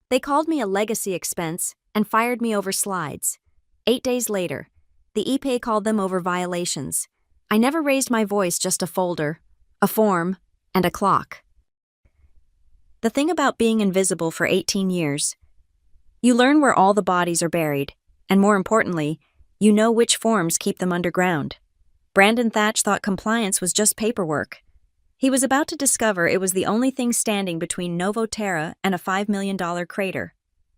They called me a legacy expense and fired me over slides. 8 days later, the EPA called them over violations. I never raised my voice, just a folder, a form, and a clock. The thing about being invisible for 18 years, you learn where all the bodies are buried, and more importantly, you know which forms keep them underground. Brandon Thatch thought compliance was just paperwork. He was about to discover it was the only thing standing between Novoterra and a $5 million crater.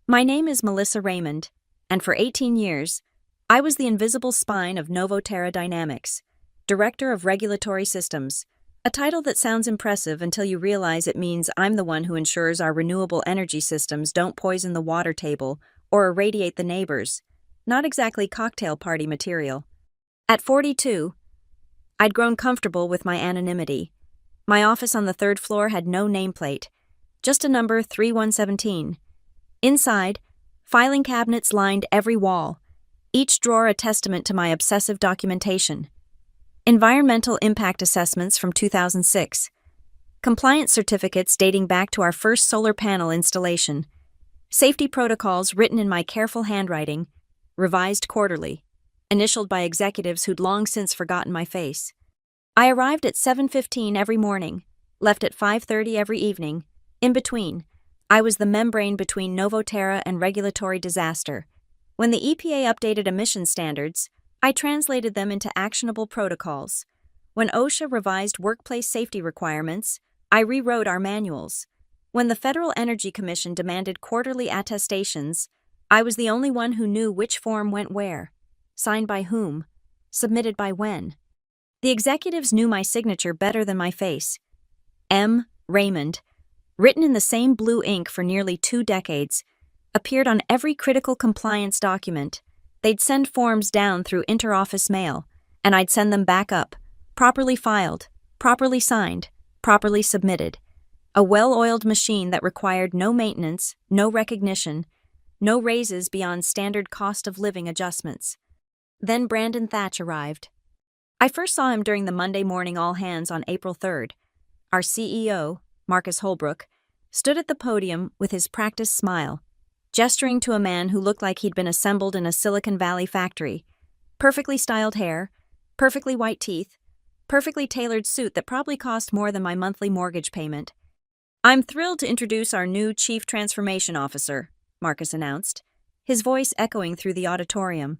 My name is Melissa Raymond, and for 18 years, I was the invisible spine of Novoterra Dynamics, Director of Regulatory Systems, a title that sounds impressive until you realize it means I'm the one who ensures our renewable energy systems don't poison the water table or irradiate the neighbors. Not exactly cocktail party material. At 42, I'd grown comfortable with my anonymity. My office on the 3rd floor had no nameplate, just a number 3117. Inside, filing cabinets lined every wall, each drawer a testament to my obsessive documentation. Environmental impact assessments from 2006. Compliance certificates dating back to our first solar panel installation. Safety protocols written in my careful handwriting, revised quarterly, initialed by executives who'd long since forgotten my face. I arrived at 7:15 every morning, left at 5:30 every evening. In between, I was the membrane between Novoterra and regulatory disaster. When the EPA updated emission standards, I translated them into actionable protocols. When OSHA revised workplace safety requirements, I rewrote our manuals. When the Federal Energy Commission demanded quarterly attestations, I was the only one who knew which form went where, signed by whom, submitted by when. The executives knew my signature better than my face. M. Raymond, written in the same blue ink for nearly 2 decades, appeared on every critical compliance document. They'd send forms down through interoffice mail, and I'd send them back up, properly filed, properly signed, properly submitted. A well-oiled machine that required no maintenance, no recognition, no raises beyond standard cost of living adjustments. Then Brandon Thatch arrived. I first saw him during the Monday morning all-hands on April 3rd. Our CEO, Marcus Holbrook, stood at the podium with his practiced smile, gesturing to a man who looked like he'd been assembled in a Silicon Valley factory. Perfectly styled hair, perfectly white teeth, perfectly tailored suit that probably cost more than my monthly mortgage payment. "I'm thrilled to introduce our new Chief Transformation Officer," Marcus announced, his voice echoing through the auditorium.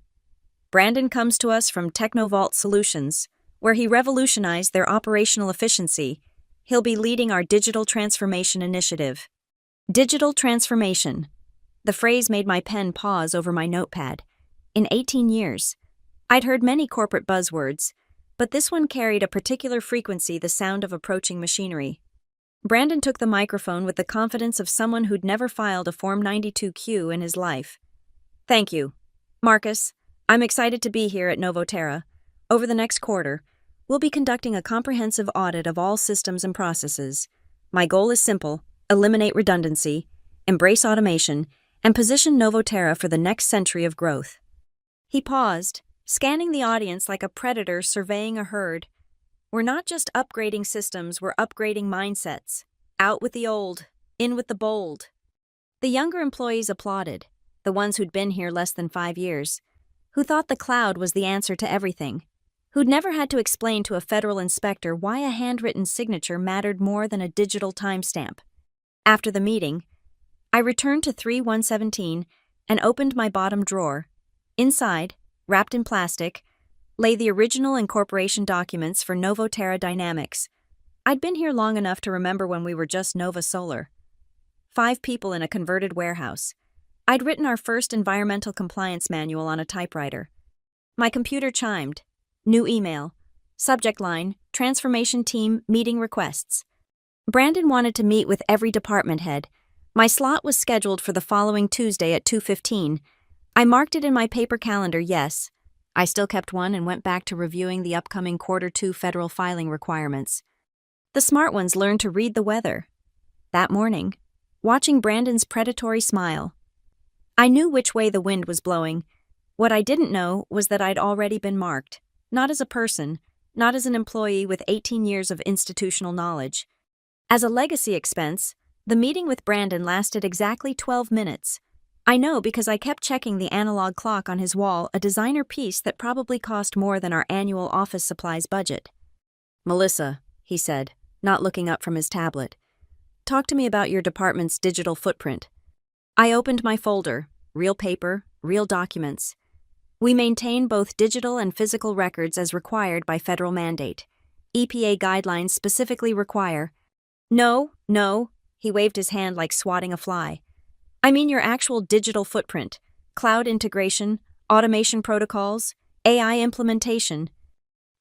"Brandon comes to us from Technovault Solutions, where he revolutionized their operational efficiency. He'll be leading our digital transformation initiative." Digital transformation. The phrase made my pen pause over my notepad. In 18 years, I'd heard many corporate buzzwords, but this one carried a particular frequency, the sound of approaching machinery. Brandon took the microphone with the confidence of someone who'd never filed a Form 92Q in his life. "Thank you, Marcus. I'm excited to be here at Novoterra. Over the next quarter, we'll be conducting a comprehensive audit of all systems and processes. My goal is simple: eliminate redundancy, embrace automation, and position Novoterra for the next century of growth." He paused, scanning the audience like a predator surveying a herd. "We're not just upgrading systems, we're upgrading mindsets. Out with the old, in with the bold." The younger employees applauded, the ones who'd been here less than 5 years, who thought the cloud was the answer to everything, who'd never had to explain to a federal inspector why a handwritten signature mattered more than a digital timestamp. After the meeting, I returned to 3117 and opened my bottom drawer. Inside, wrapped in plastic, lay the original incorporation documents for Novoterra Dynamics. I'd been here long enough to remember when we were just Nova Solar. 5 people in a converted warehouse. I'd written our first environmental compliance manual on a typewriter. My computer chimed. New email. Subject line: Transformation Team Meeting Requests. Brandon wanted to meet with every department head. My slot was scheduled for the following Tuesday at 2:15. I marked it in my paper calendar, yes. I still kept one and went back to reviewing the upcoming Q2 federal filing requirements. The smart ones learned to read the weather. That morning, watching Brandon's predatory smile, I knew which way the wind was blowing. What I didn't know was that I'd already been marked, not as a person, not as an employee with 18 years of institutional knowledge. As a legacy expense, The meeting with Brandon lasted exactly 12 minutes. I know because I kept checking the analog clock on his wall, a designer piece that probably cost more than our annual office supplies budget. "Melissa," he said, not looking up from his tablet. "Talk to me about your department's digital footprint." I opened my folder, real paper, real documents. We maintain both digital and physical records as required by federal mandate. EPA guidelines specifically require. No, he waved his hand like swatting a fly. I mean your actual digital footprint, cloud integration, automation protocols, AI implementation.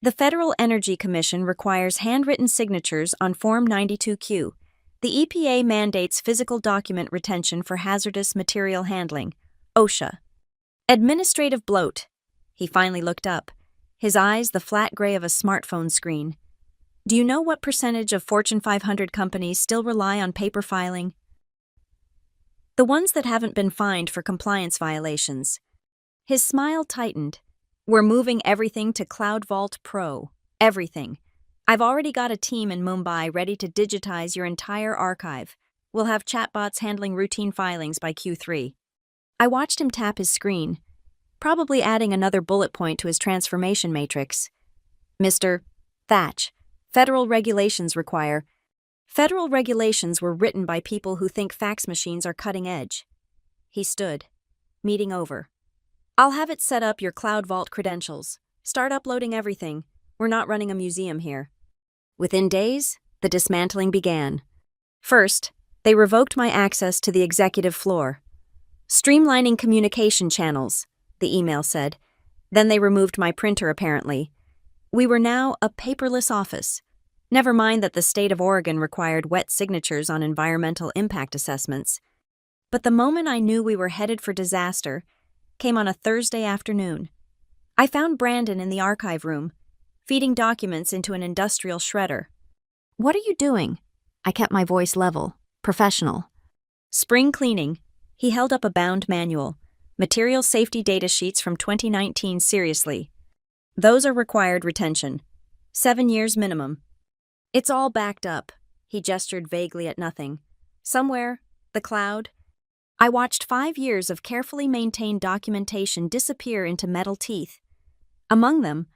The Federal Energy Commission requires handwritten signatures on Form 92Q. The EPA mandates physical document retention for hazardous material handling, OSHA. Administrative bloat. He finally looked up, his eyes the flat gray of a smartphone screen. Do you know what percentage of Fortune 500 companies still rely on paper filing? The ones that haven't been fined for compliance violations. His smile tightened. We're moving everything to Cloud Vault Pro. Everything. I've already got a team in Mumbai ready to digitize your entire archive. We'll have chatbots handling routine filings by Q3. I watched him tap his screen, probably adding another bullet point to his transformation matrix. Mr. Thatch, federal regulations require. Federal regulations were written by people who think fax machines are cutting edge. He stood. Meeting over. I'll have it set up your Cloud Vault credentials. Start uploading everything. We're not running a museum here. Within days, the dismantling began. First, they revoked my access to the executive floor. Streamlining communication channels, the email said. Then they removed my printer, apparently. We were now a paperless office. Never mind that the state of Oregon required wet signatures on environmental impact assessments. But the moment I knew we were headed for disaster came on a Thursday afternoon. I found Brandon in the archive room, feeding documents into an industrial shredder. "What are you doing?" I kept my voice level, professional. "Spring cleaning." He held up a bound manual. "Material safety data sheets from 2019, seriously. Those are required retention. 7 years minimum. It's all backed up." He gestured vaguely at nothing. "Somewhere, the cloud." I watched 5 years of carefully maintained documentation disappear into metal teeth. Among them,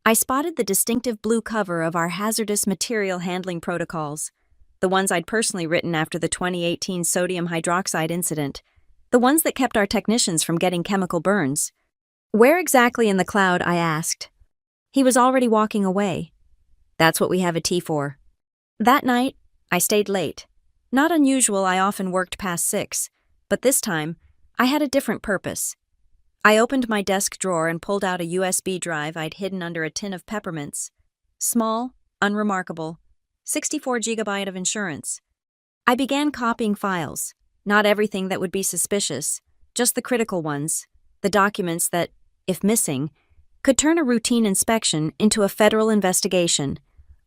I spotted the distinctive blue cover of our hazardous material handling protocols, the ones I'd personally written after the 2018 sodium hydroxide incident, the ones that kept our technicians from getting chemical burns. "Where exactly in the cloud?" I asked. He was already walking away. "That's what we have a tea for." That night, I stayed late. Not unusual, I often worked past 6, but this time, I had a different purpose. I opened my desk drawer and pulled out a USB drive I'd hidden under a tin of peppermints. Small, unremarkable, 64 GB of insurance. I began copying files, not everything that would be suspicious, just the critical ones, the documents that, if missing, could turn a routine inspection into a federal investigation.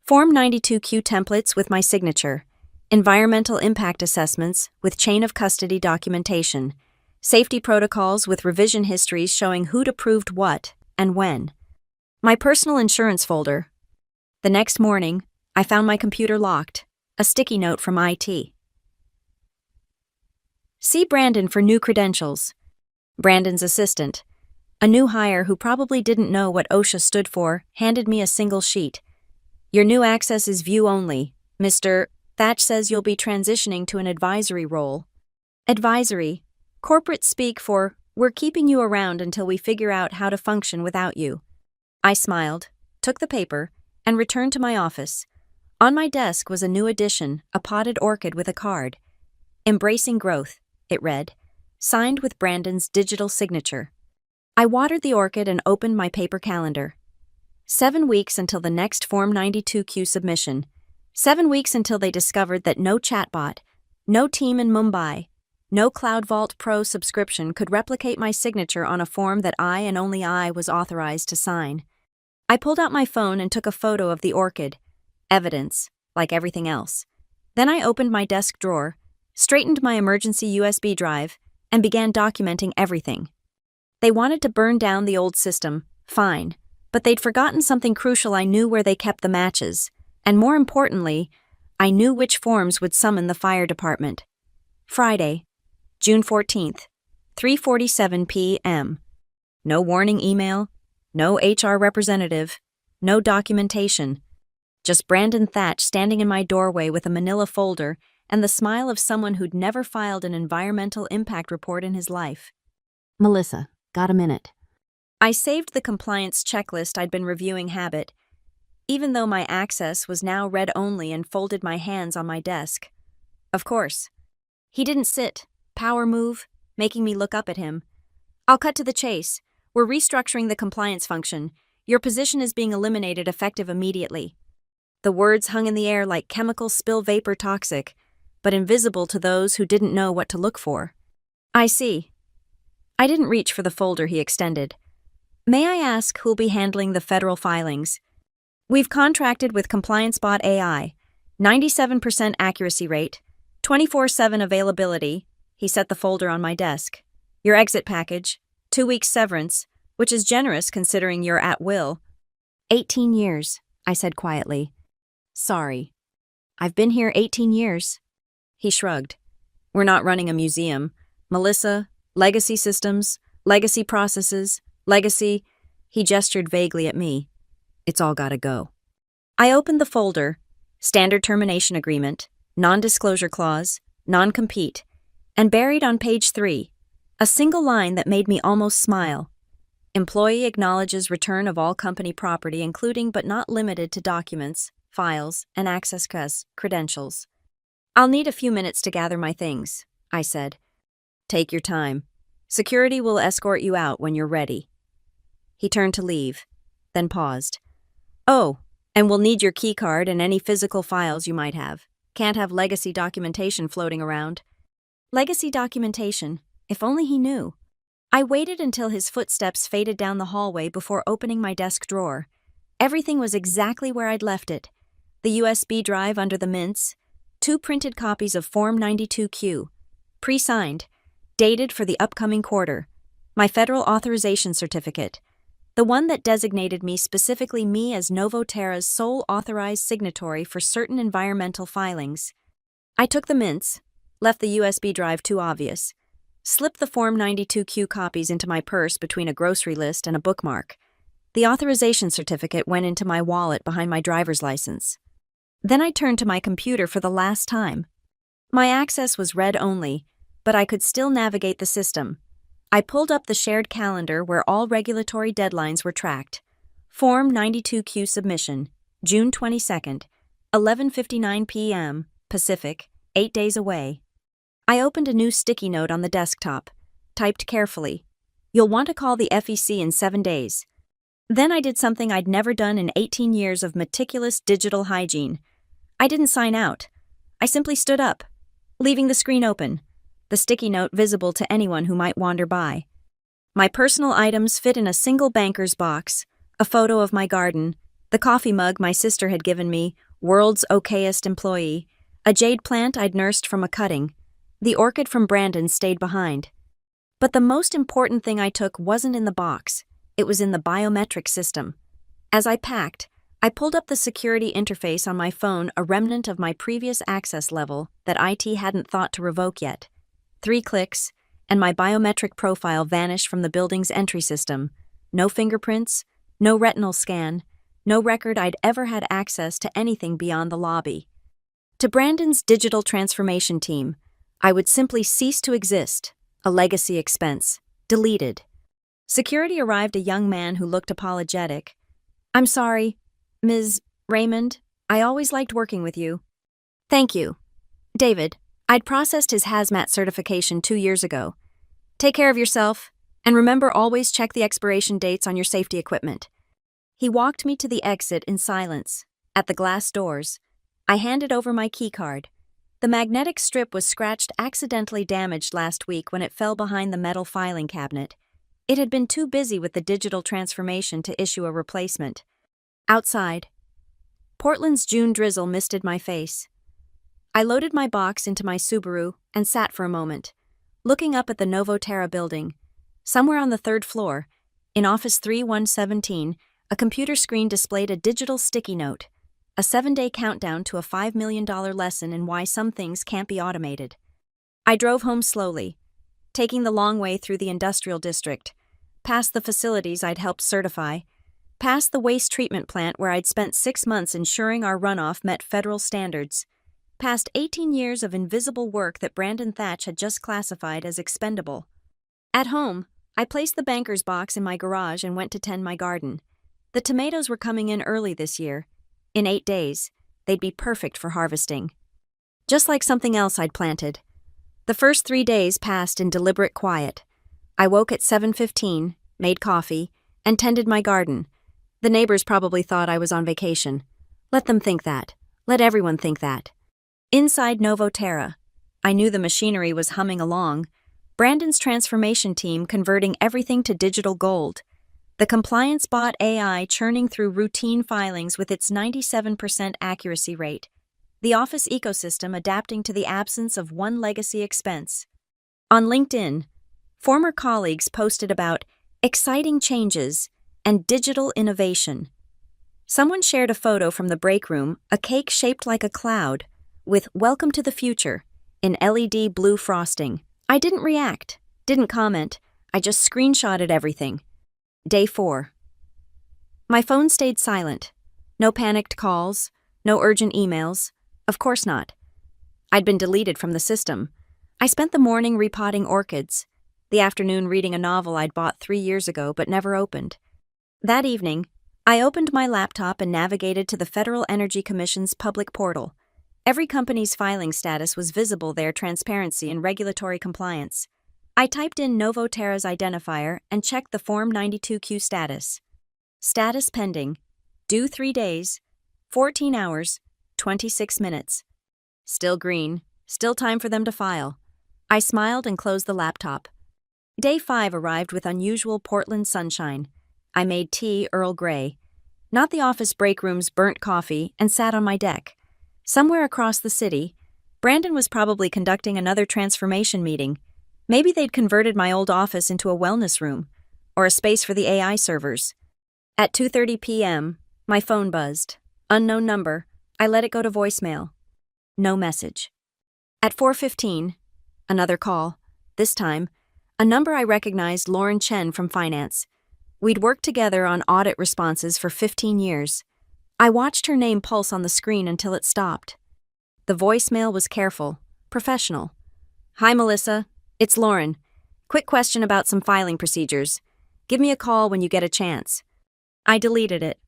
Form 92Q templates with my signature, environmental impact assessments with chain of custody documentation, safety protocols with revision histories showing who'd approved what and when. My personal insurance folder. The next morning, I found my computer locked, a sticky note from IT. "See Brandon for new credentials." Brandon's assistant, a new hire who probably didn't know what OSHA stood for, handed me a single sheet. "Your new access is view only. Mr. Thatch says you'll be transitioning to an advisory role." Advisory. Corporate speak for, "We're keeping you around until we figure out how to function without you." I smiled, took the paper, and returned to my office. On my desk was a new addition, a potted orchid with a card. "Embracing growth," it read, signed with Brandon's digital signature. I watered the orchid and opened my paper calendar. 7 weeks until the next Form 92Q submission. 7 weeks until they discovered that no chatbot, no team in Mumbai, no Cloud Vault Pro subscription could replicate my signature on a form that I and only I was authorized to sign. I pulled out my phone and took a photo of the orchid. Evidence, like everything else. Then I opened my desk drawer, straightened my emergency USB drive, and began documenting everything. They wanted to burn down the old system, fine, but they'd forgotten something crucial. I knew where they kept the matches, and more importantly, I knew which forms would summon the fire department. Friday, June 14th, 3:47 p.m. No warning email, no HR representative, no documentation. Just Brandon Thatch standing in my doorway with a manila folder and the smile of someone who'd never filed an environmental impact report in his life. Melissa, got a minute? I saved the compliance checklist I'd been reviewing habit, even though my access was now read-only, and folded my hands on my desk. Of course. He didn't sit, power move, making me look up at him. I'll cut to the chase. We're restructuring the compliance function. Your position is being eliminated effective immediately. The words hung in the air like chemical spill vapor, toxic, but invisible to those who didn't know what to look for. I see. I didn't reach for the folder he extended. May I ask who'll be handling the federal filings? We've contracted with ComplianceBot AI. 97% accuracy rate, 24/7 availability. He set the folder on my desk. Your exit package, 2 weeks severance, which is generous considering you're at will. 18 years, I said quietly. Sorry. I've been here 18 years. He shrugged. We're not running a museum. Melissa, legacy systems, legacy processes, legacy. He gestured vaguely at me. It's all gotta go. I opened the folder. Standard termination agreement, non-disclosure clause, non-compete, and buried on page 3, a single line that made me almost smile. Employee acknowledges return of all company property, including but not limited to documents, files, and access credentials. I'll need a few minutes to gather my things, I said. Take your time. Security will escort you out when you're ready. He turned to leave, then paused. Oh, and we'll need your keycard and any physical files you might have. Can't have legacy documentation floating around. Legacy documentation, if only he knew. I waited until his footsteps faded down the hallway before opening my desk drawer. Everything was exactly where I'd left it. The USB drive under the mints, 2 printed copies of Form 92Q, pre-signed, dated for the upcoming quarter, my federal authorization certificate, the one that designated specifically me as Novoterra's sole authorized signatory for certain environmental filings. I took the mints, left the USB drive too obvious, slipped the Form 92Q copies into my purse between a grocery list and a bookmark. The authorization certificate went into my wallet behind my driver's license. Then I turned to my computer for the last time. My access was read-only, but I could still navigate the system. I pulled up the shared calendar where all regulatory deadlines were tracked. Form 92Q submission, June 22nd, 11:59 p.m. Pacific, 8 days away. I opened a new sticky note on the desktop, typed carefully. You'll want to call the FEC in 7 days. Then I did something I'd never done in 18 years of meticulous digital hygiene. I didn't sign out. I simply stood up, leaving the screen open, the sticky note visible to anyone who might wander by. My personal items fit in a single banker's box, a photo of my garden, the coffee mug my sister had given me, world's okayest employee, a jade plant I'd nursed from a cutting. The orchid from Brandon stayed behind. But the most important thing I took wasn't in the box. It was in the biometric system. As I packed, I pulled up the security interface on my phone, a remnant of my previous access level that IT hadn't thought to revoke yet. 3 clicks, and my biometric profile vanished from the building's entry system. No fingerprints, no retinal scan, no record I'd ever had access to anything beyond the lobby. To Brandon's digital transformation team, I would simply cease to exist, a legacy expense, deleted. Security arrived, a young man who looked apologetic. I'm sorry, Ms. Raymond, I always liked working with you. Thank you. David, I'd processed his hazmat certification 2 years ago. Take care of yourself, and remember, always check the expiration dates on your safety equipment. He walked me to the exit in silence. At the glass doors, I handed over my keycard. The magnetic strip was scratched, accidentally damaged last week when it fell behind the metal filing cabinet. It had been too busy with the digital transformation to issue a replacement. Outside, Portland's June drizzle misted my face. I loaded my box into my Subaru and sat for a moment, looking up at the Novoterra building. Somewhere on the 3rd floor, in Office 3117, a computer screen displayed a digital sticky note, a 7-day countdown to a $5 million lesson in why some things can't be automated. I drove home slowly, taking the long way through the industrial district, past the facilities I'd helped certify, past the waste treatment plant where I'd spent 6 months ensuring our runoff met federal standards, past 18 years of invisible work that Brandon Thatch had just classified as expendable. At home, I placed the banker's box in my garage and went to tend my garden. The tomatoes were coming in early this year. In 8 days, they'd be perfect for harvesting. Just like something else I'd planted. The first 3 days passed in deliberate quiet. I woke at 7:15, made coffee, and tended my garden. The neighbors probably thought I was on vacation. Let them think that. Let everyone think that. Inside Novo Terra, I knew the machinery was humming along. Brandon's transformation team converting everything to digital gold. The compliance bot AI churning through routine filings with its 97% accuracy rate. The office ecosystem adapting to the absence of one legacy expense. On LinkedIn, former colleagues posted about exciting changes and digital innovation. Someone shared a photo from the break room, a cake shaped like a cloud, with "Welcome to the Future" in LED blue frosting. I didn't react, didn't comment, I just screenshotted everything. Day 4. My phone stayed silent. No panicked calls, no urgent emails. Of course not. I'd been deleted from the system. I spent the morning repotting orchids, the afternoon reading a novel I'd bought 3 years ago but never opened. That evening, I opened my laptop and navigated to the Federal Energy Commission's public portal. Every company's filing status was visible there, transparency and regulatory compliance. I typed in Novo Terra's identifier and checked the Form 92Q status. Status pending. Due 3 days, 14 hours, 26 minutes. Still green, still time for them to file. I smiled and closed the laptop. Day 5 arrived with unusual Portland sunshine. I made tea Earl Grey, not the office break room's burnt coffee, and sat on my deck. Somewhere across the city, Brandon was probably conducting another transformation meeting. Maybe they'd converted my old office into a wellness room, or a space for the AI servers. At 2:30 p.m., my phone buzzed. Unknown number. I let it go to voicemail. No message. At 4:15, another call. This time, a number I recognized, Lauren Chen from finance. We'd worked together on audit responses for 15 years. I watched her name pulse on the screen until it stopped. The voicemail was careful, professional. "Hi, Melissa. It's Lauren. Quick question about some filing procedures. Give me a call when you get a chance." I deleted it.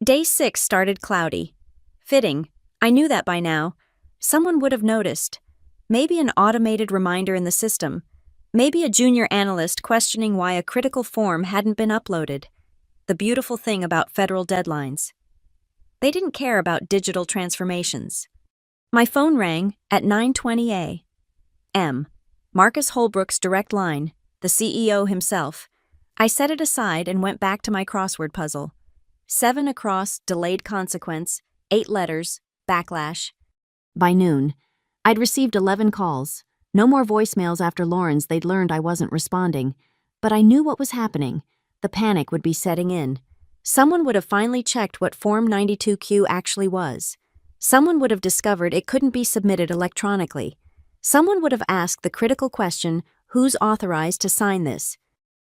Day 6 started cloudy. Fitting. I knew that by now. Someone would have noticed. Maybe an automated reminder in the system. Maybe a junior analyst questioning why a critical form hadn't been uploaded. The beautiful thing about federal deadlines. They didn't care about digital transformations. My phone rang at 9:20 a.m. Marcus Holbrook's direct line, the CEO himself. I set it aside and went back to my crossword puzzle. 7 across, delayed consequence, 8 letters, backlash. By noon, I'd received 11 calls. No more voicemails after Lauren's. They'd learned I wasn't responding. But I knew what was happening. The panic would be setting in. Someone would have finally checked what Form 92Q actually was. Someone would have discovered it couldn't be submitted electronically. Someone would have asked the critical question, who's authorized to sign this?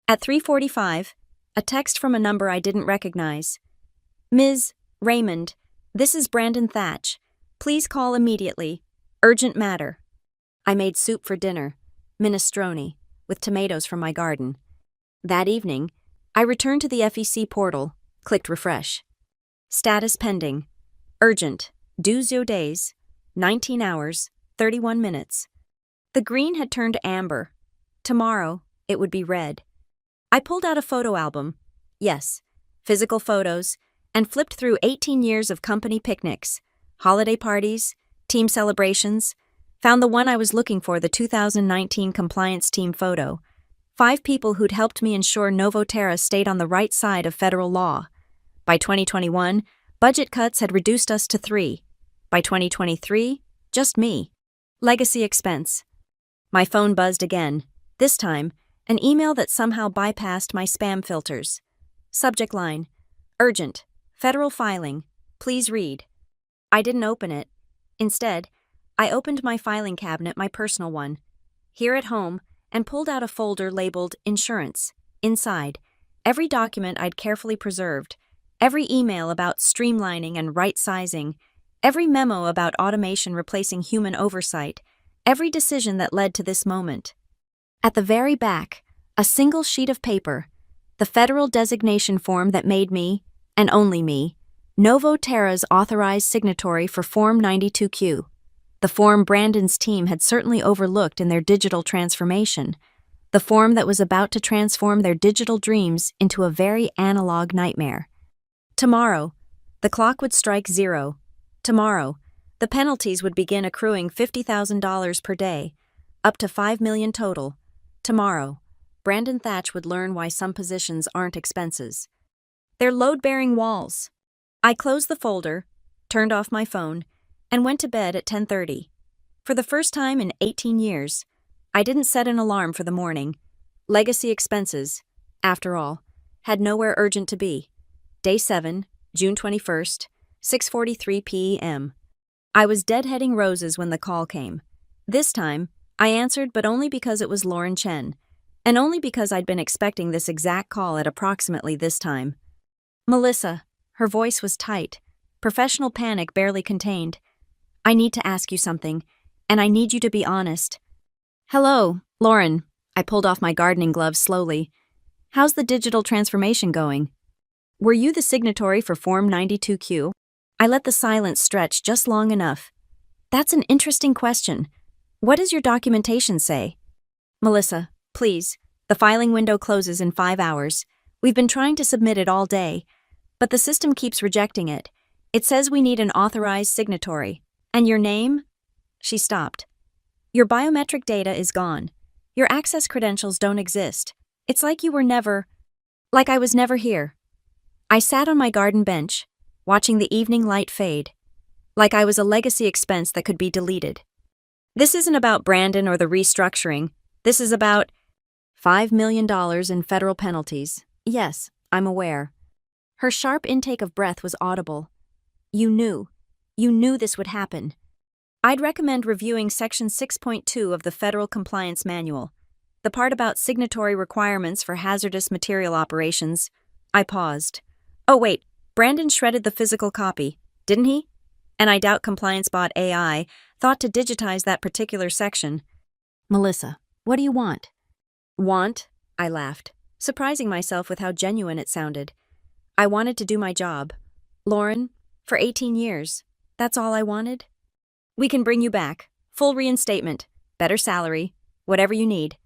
At 3:45, a text from a number I didn't recognize. "Ms. Raymond, this is Brandon Thatch. Please call immediately. Urgent matter." I made soup for dinner, minestrone, with tomatoes from my garden. That evening, I returned to the FEC portal, clicked refresh. Status pending. Urgent. Due 0 days. 19 hours, 31 minutes. The green had turned amber. Tomorrow, it would be red. I pulled out a photo album. Yes, physical photos, and flipped through 18 years of company picnics, holiday parties, team celebrations, found the one I was looking for, the 2019 compliance team photo. 5 people who'd helped me ensure Novo Terra stayed on the right side of federal law. By 2021, budget cuts had reduced us to 3. By 2023, just me. Legacy expense. My phone buzzed again. This time, an email that somehow bypassed my spam filters. Subject line: Urgent. Federal filing. Please read. I didn't open it. Instead, I opened my filing cabinet, my personal one, here at home, and pulled out a folder labeled Insurance. Inside, every document I'd carefully preserved, every email about streamlining and right-sizing, every memo about automation replacing human oversight, every decision that led to this moment. At the very back, a single sheet of paper, the federal designation form that made me, and only me, Novo Terra's authorized signatory for Form 92Q. The form Brandon's team had certainly overlooked in their digital transformation, the form that was about to transform their digital dreams into a very analog nightmare. Tomorrow, the clock would strike 0. Tomorrow, the penalties would begin accruing $50,000 per day, up to $5 million total. Tomorrow, Brandon Thatch would learn why some positions aren't expenses. They're load-bearing walls. I closed the folder, turned off my phone, and went to bed at 10:30. For the first time in 18 years, I didn't set an alarm for the morning. Legacy expenses, after all, had nowhere urgent to be. Day 7, June 21st, 6:43 p.m. I was deadheading roses when the call came. This time, I answered, but only because it was Lauren Chen, and only because I'd been expecting this exact call at approximately this time. Melissa, her voice was tight, professional panic barely contained. I need to ask you something, and I need you to be honest. Hello, Lauren. I pulled off my gardening gloves slowly. How's the digital transformation going? Were you the signatory for Form 92Q? I let the silence stretch just long enough. That's an interesting question. What does your documentation say? Melissa, please. The filing window closes in 5 hours. We've been trying to submit it all day, but the system keeps rejecting it. It says we need an authorized signatory. And your name? She stopped. Your biometric data is gone. Your access credentials don't exist. It's like I was never here. I sat on my garden bench, watching the evening light fade, like I was a legacy expense that could be deleted. This isn't about Brandon or the restructuring. This is about $5 million in federal penalties. Yes, I'm aware. Her sharp intake of breath was audible. You knew this would happen. I'd recommend reviewing Section 6.2 of the Federal Compliance Manual, the part about signatory requirements for hazardous material operations. I paused. Oh wait, Brandon shredded the physical copy, didn't he? And I doubt ComplianceBot AI thought to digitize that particular section. Melissa, what do you want? Want? I laughed, surprising myself with how genuine it sounded. I wanted to do my job. Lauren, for 18 years, that's all I wanted? We can bring you back. Full reinstatement, better salary, whatever you need.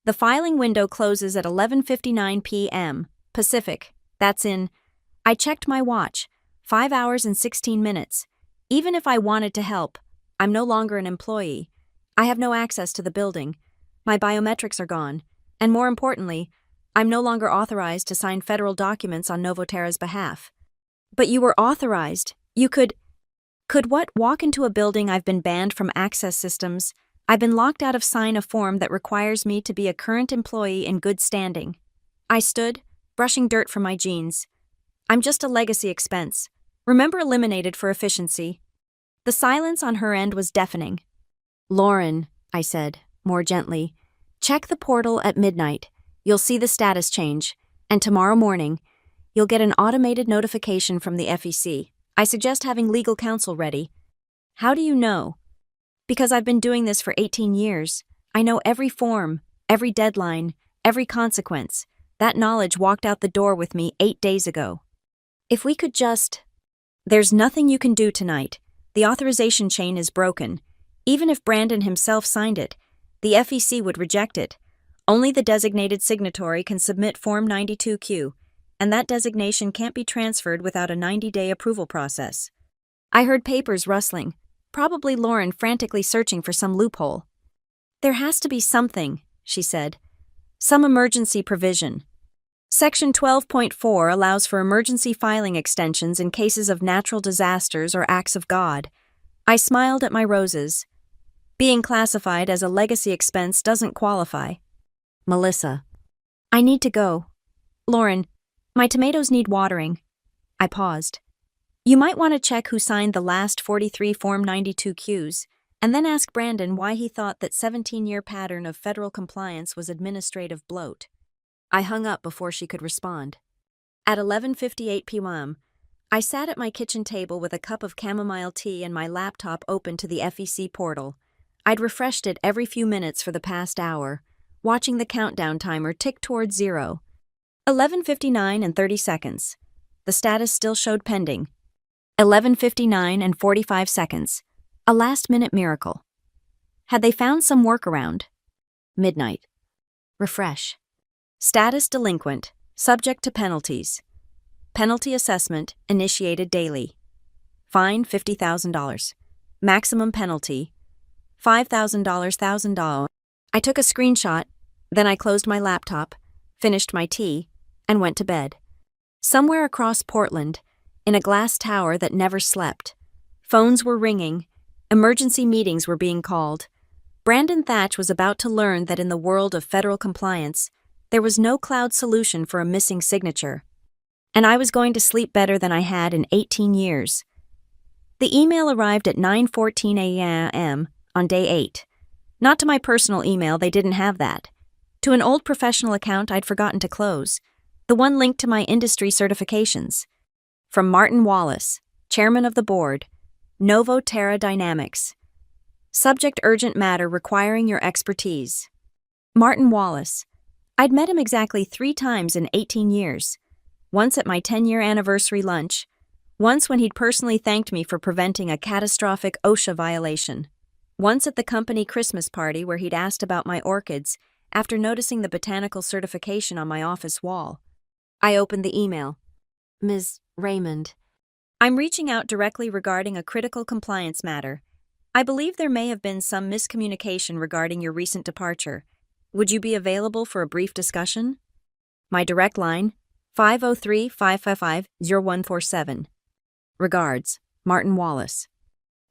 The filing window closes at 11:59 p.m. Pacific. That's in... I checked my watch. 5 hours and 16 minutes. Even if I wanted to help, I'm no longer an employee. I have no access to the building. My biometrics are gone. And more importantly, I'm no longer authorized to sign federal documents on Novoterra's behalf. But you were authorized. You could what? Walk into a building I've been banned from access systems. I've been locked out of sign a form that requires me to be a current employee in good standing. I stood, brushing dirt from my jeans. I'm just a legacy expense. Remember, eliminated for efficiency. The silence on her end was deafening. Lauren, I said, more gently, check the portal at midnight. You'll see the status change. And tomorrow morning, you'll get an automated notification from the FEC. I suggest having legal counsel ready. How do you know? Because I've been doing this for 18 years. I know every form, every deadline, every consequence. That knowledge walked out the door with me 8 days ago. If we could just... There's nothing you can do tonight. The authorization chain is broken. Even if Brandon himself signed it, the FEC would reject it. Only the designated signatory can submit Form 92Q, and that designation can't be transferred without a 90-day approval process. I heard papers rustling, probably Lauren frantically searching for some loophole. There has to be something, she said. Some emergency provision. Section 12.4 allows for emergency filing extensions in cases of natural disasters or acts of God. I smiled at my roses. Being classified as a legacy expense doesn't qualify. Melissa. I need to go. Lauren, my tomatoes need watering. I paused. You might want to check who signed the last 43 Form 92Qs, and then ask Brandon why he thought that 17-year pattern of federal compliance was administrative bloat. I hung up before she could respond. At 11:58 p.m., I sat at my kitchen table with a cup of chamomile tea and my laptop open to the FEC portal. I'd refreshed it every few minutes for the past hour, watching the countdown timer tick towards 0. 11:59 and 30 seconds. The status still showed pending. 11:59 and 45 seconds. A last-minute miracle. Had they found some workaround? Midnight. Refresh. Status delinquent, subject to penalties. Penalty assessment initiated daily. Fine $50,000. Maximum penalty $5,000, $1,000. I took a screenshot, then I closed my laptop, finished my tea, and went to bed. Somewhere across Portland, in a glass tower that never slept, phones were ringing, emergency meetings were being called. Brandon Thatch was about to learn that in the world of federal compliance, there was no cloud solution for a missing signature. And I was going to sleep better than I had in 18 years. The email arrived at 9:14 a.m. on day 8. Not to my personal email, they didn't have that. To an old professional account I'd forgotten to close, the one linked to my industry certifications. From Martin Wallace, chairman of the board, Novo Terra Dynamics. Subject: urgent matter requiring your expertise. Martin Wallace. I'd met him exactly 3 times in 18 years. Once at my 10-year anniversary lunch, once when he'd personally thanked me for preventing a catastrophic OSHA violation, once at the company Christmas party where he'd asked about my orchids after noticing the botanical certification on my office wall. I opened the email. Ms. Raymond. I'm reaching out directly regarding a critical compliance matter. I believe there may have been some miscommunication regarding your recent departure. Would you be available for a brief discussion? My direct line, 503-555-0147. Regards, Martin Wallace.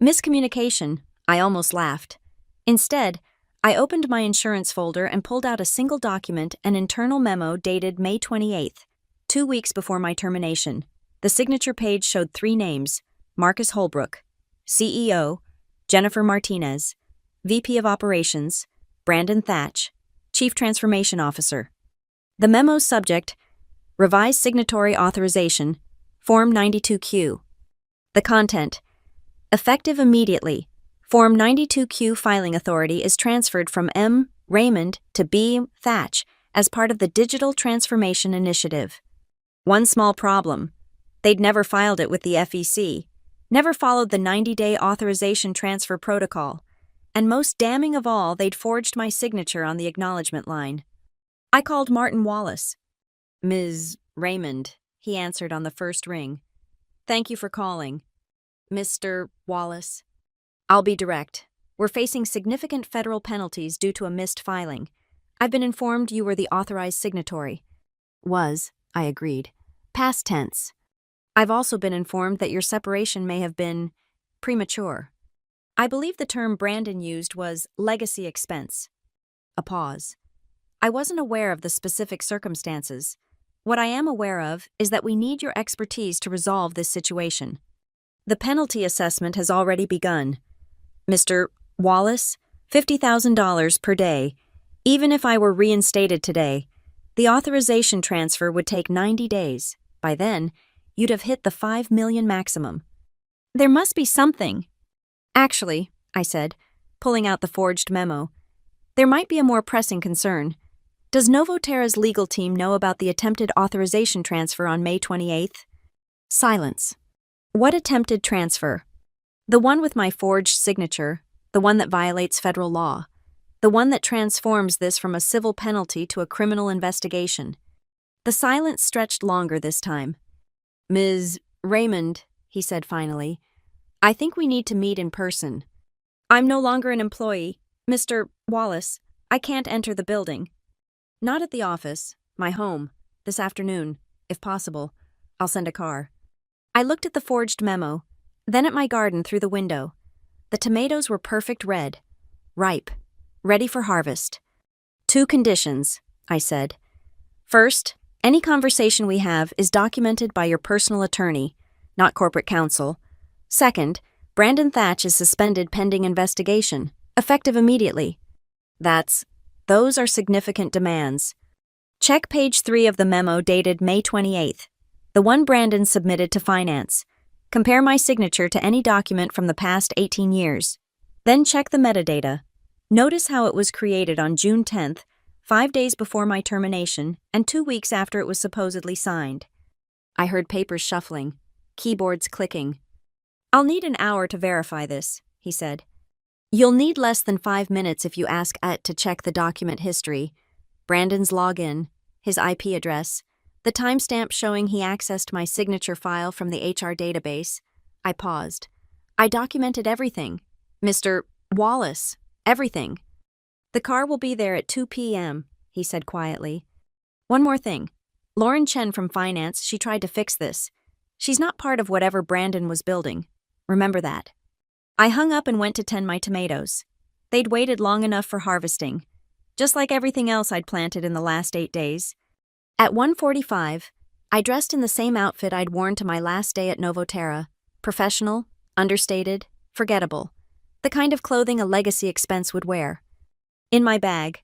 Miscommunication, I almost laughed. Instead, I opened my insurance folder and pulled out a single document, an internal memo dated May 28th, 2 weeks before my termination. The signature page showed 3 names: Marcus Holbrook, CEO, Jennifer Martinez, VP of Operations, Brandon Thatch, Chief Transformation Officer. The memo's subject, Revised Signatory Authorization, Form 92Q. The content, effective immediately. Form 92Q filing authority is transferred from M. Raymond to B. Thatch as part of the Digital Transformation Initiative. One small problem. They'd never filed it with the FEC, never followed the 90-day authorization transfer protocol, and most damning of all, they'd forged my signature on the acknowledgement line. I called Martin Wallace. Ms. Raymond, he answered on the first ring. Thank you for calling. Mr. Wallace. I'll be direct. We're facing significant federal penalties due to a missed filing. I've been informed you were the authorized signatory. Was, I agreed. Past tense. I've also been informed that your separation may have been premature. I believe the term Brandon used was legacy expense. A pause. I wasn't aware of the specific circumstances. What I am aware of is that we need your expertise to resolve this situation. The penalty assessment has already begun. Mr. Wallace, $50,000 per day. Even if I were reinstated today, the authorization transfer would take 90 days. By then, you'd have hit the $5 million maximum. There must be something. Actually, I said, pulling out the forged memo, there might be a more pressing concern. Does Novoterra's legal team know about the attempted authorization transfer on May 28th? Silence. What attempted transfer? The one with my forged signature, the one that violates federal law, the one that transforms this from a civil penalty to a criminal investigation. The silence stretched longer this time. Ms. Raymond, he said finally, I think we need to meet in person. I'm no longer an employee. Mr. Wallace, I can't enter the building. Not at the office, my home, this afternoon, if possible. I'll send a car. I looked at the forged memo, then at my garden through the window. The tomatoes were perfect red, ripe, ready for harvest. 2 conditions, I said. First, any conversation we have is documented by your personal attorney. not corporate counsel. Second, Brandon Thatch is suspended pending investigation, effective immediately. Those are significant demands. Check page 3 of the memo dated May 28th, the one Brandon submitted to finance. Compare my signature to any document from the past 18 years. Then check the metadata. Notice how it was created on June 10th, 5 days before my termination and 2 weeks after it was supposedly signed. I heard papers shuffling, keyboards clicking. "I'll need an hour to verify this," he said. "You'll need less than 5 minutes if you ask aita to check the document history, Brandon's login, his IP address, the timestamp showing he accessed my signature file from the HR database." I paused. "I documented everything. Mr. Wallace, everything." "The car will be there at 2 p.m., he said quietly. "One more thing. Lauren Chen from finance, she tried to fix this. She's not part of whatever Brandon was building. Remember that." I hung up and went to tend my tomatoes. They'd waited long enough for harvesting, just like everything else I'd planted in the last 8 days. At 1:45, I dressed in the same outfit I'd worn to my last day at Novoterra. Professional, understated, forgettable. The kind of clothing a legacy expense would wear. In my bag,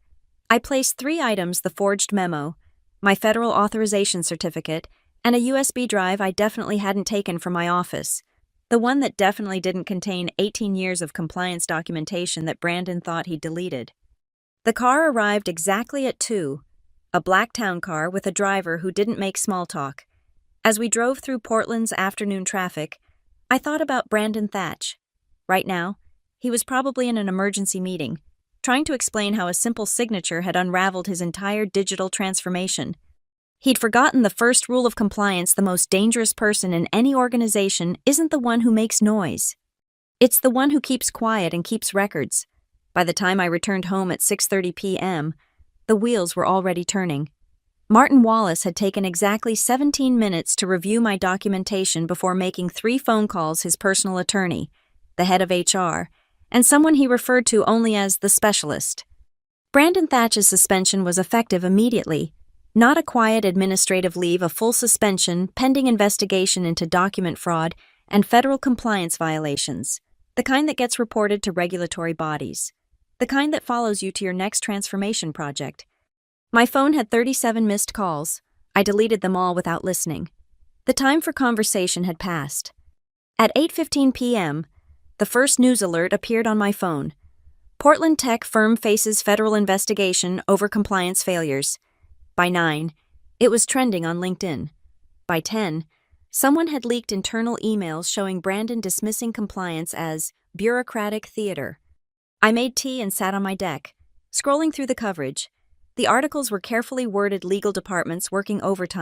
I placed 3 items: the forged memo, my federal authorization certificate, and a USB drive I definitely hadn't taken from my office. The one that definitely didn't contain 18 years of compliance documentation that Brandon thought he'd deleted. The car arrived exactly at 2, a black town car with a driver who didn't make small talk. As we drove through Portland's afternoon traffic, I thought about Brandon Thatch. Right now, he was probably in an emergency meeting, trying to explain how a simple signature had unraveled his entire digital transformation. He'd forgotten the first rule of compliance: the most dangerous person in any organization isn't the one who makes noise. It's the one who keeps quiet and keeps records. By the time I returned home at 6:30 p.m., the wheels were already turning. Martin Wallace had taken exactly 17 minutes to review my documentation before making 3 phone calls: his personal attorney, the head of HR, and someone he referred to only as the specialist. Brandon Thatch's suspension was effective immediately. Not a quiet administrative leave, a full suspension pending investigation into document fraud and federal compliance violations, the kind that gets reported to regulatory bodies, the kind that follows you to your next transformation project. My phone had 37 missed calls. I deleted them all without listening. The time for conversation had passed. At 8:15 p.m., the first news alert appeared on my phone. Portland tech firm faces federal investigation over compliance failures. By 9, it was trending on LinkedIn. By 10, someone had leaked internal emails showing Brandon dismissing compliance as bureaucratic theater. I made tea and sat on my deck, scrolling through the coverage. The articles were carefully worded legal departments working overtime